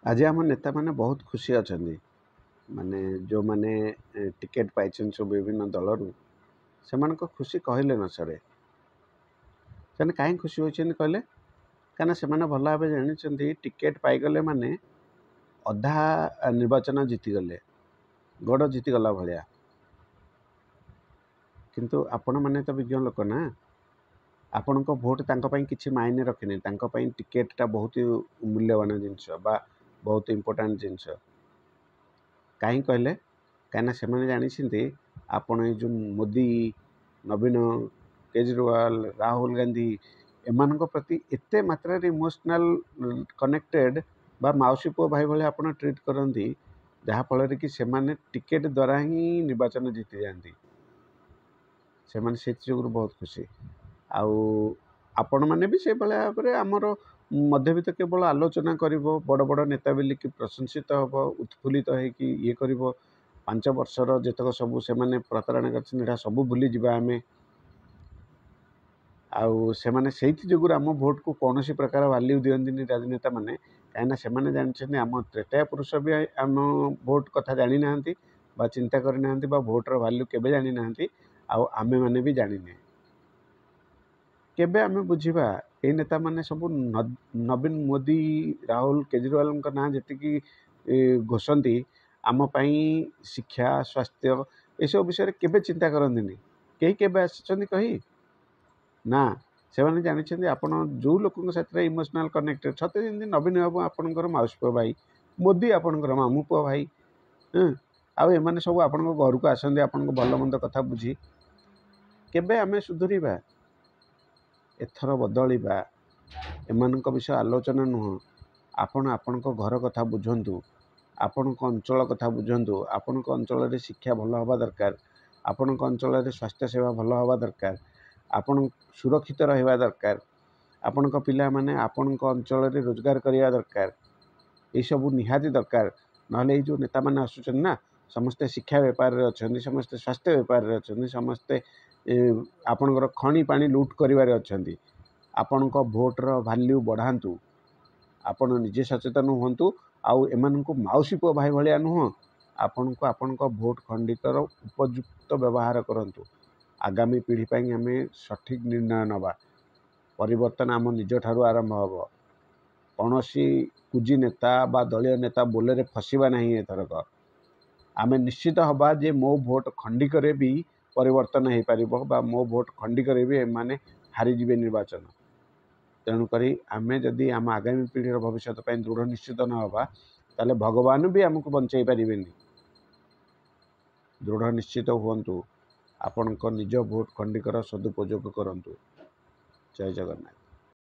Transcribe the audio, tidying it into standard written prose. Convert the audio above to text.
आज आम नेता मैंने बहुत खुशी अच्छा माने जो माने टिकेट पाई सब विभिन्न दलर से खुशी कहले न सरे से कहीं खुशी होती कहले कहीं से भल भाव जानी टिकेट पाईगले माने अधा निर्वाचन जीतीगले गड़ जीतीगला भाया किंतु आपण मैंने तो विज्ञ लोक ना आपण भोट कि मायने रखनी टिकेटा बहुत मूल्यवान जिनस बहुत इम्पोर्टाट जिनस कहीं कहले कहीं से जानी आपण जो मोदी नवीन केजरीवाल राहुल गांधी एमान प्रति एत मात्रा इमोशनल कनेक्टेड बा मौसी पु भाई भाई आप ट्रीट करती जहाँफल कि से टिकेट द्वारा ही निर्वाचन जीति जाती से जो बहुत खुशी आपण मैंने भी से भाव में आमर मध्यवित्त केवल आलोचना कर बड़ बड़ नेता बोलिकी प्रशंसित हम उत्फुल्लित होगी ये कर 5 वर्षर जितक सबू से प्रतारणा कर सब भूली जावा आम से जो आम भोट को कौन प्रकार वाल्यू दिखती राजनेता मैंने कहीं से जानते आम त्रेताया पुरुष भी आम भोट कथा जानी ना चिंता करना भोटर वाल्यू केवे जानी ना आमे मैंने भी जाने केबे आमे बुझीबा ए नेता माने सब नवीन मोदी राहुल केजरीवाल ना जी घोषंती आम पाई शिक्षा स्वास्थ्य ये सब विषय केबे चिंता करंदिनी कहीं केबे आछंती कही ना से माने जानिछंती आपण जो लोकन साथे इमोशनल कनेक्टेड छते जंदी नवीन बाबू आपनकर माउसपो भाई मोदी आपनकर मामू पो भाई आउ एमाने सब आपन घर को आसंदी आपन भल मंद कथा बुझी केबे आमे सुधुरीबा एथर बदलवा एमान विषय आलोचना नुह आपण घर कथा बुझंतु आपण अंचल कथा बुझंतु आपण अंचल शिक्षा भल हवा दरकार आपण अंचल स्वास्थ्य सेवा भल हवा दरकार आपण सुरक्षित रहा दरकार आपण पिला माने आपण अंचल रोजगार करने दरकार ये सब निहाती दरकार ना जो नेता मैंने आसुचन ना समस्ते शिक्षा बेपार अच्छा समस्ते स्वास्थ्य बेपार अच्छा समस्ते आपणकर खଣି पानी लुट करिवारे अछंती आपण भोटर भाल्यू बढ़ातु आपण निजे सचेतन हुंतु आउ एमानकु माउसी पो भाई भलिया नुह आपण भोट खंडितर उपयुक्त व्यवहार करंतु आगामी पीढ़ी पाई आमे सठिक निर्णय नबा परिवर्तन आम निज ठारू आरंभ हम कौनसी कुजी नेता बा दलीय नेता बोलेरे फसवा नहीं एथरक आमे निश्चित हवा जे मो भोट खंडिकरे भी परिवर्तन हो पार मो भोट खंडिकरे भी एमाने हारीजे निर्वाचन तेणुक आम जदि आम आगामी पीढ़ी भविष्य दृढ़ निश्चित न हवा ताले भगवान भी आमको बंचाई पारे दृढ़ निश्चित हुंतु आपण निज भोट खंडिकर सदुपयोग करंतु। जय जगन्नाथ।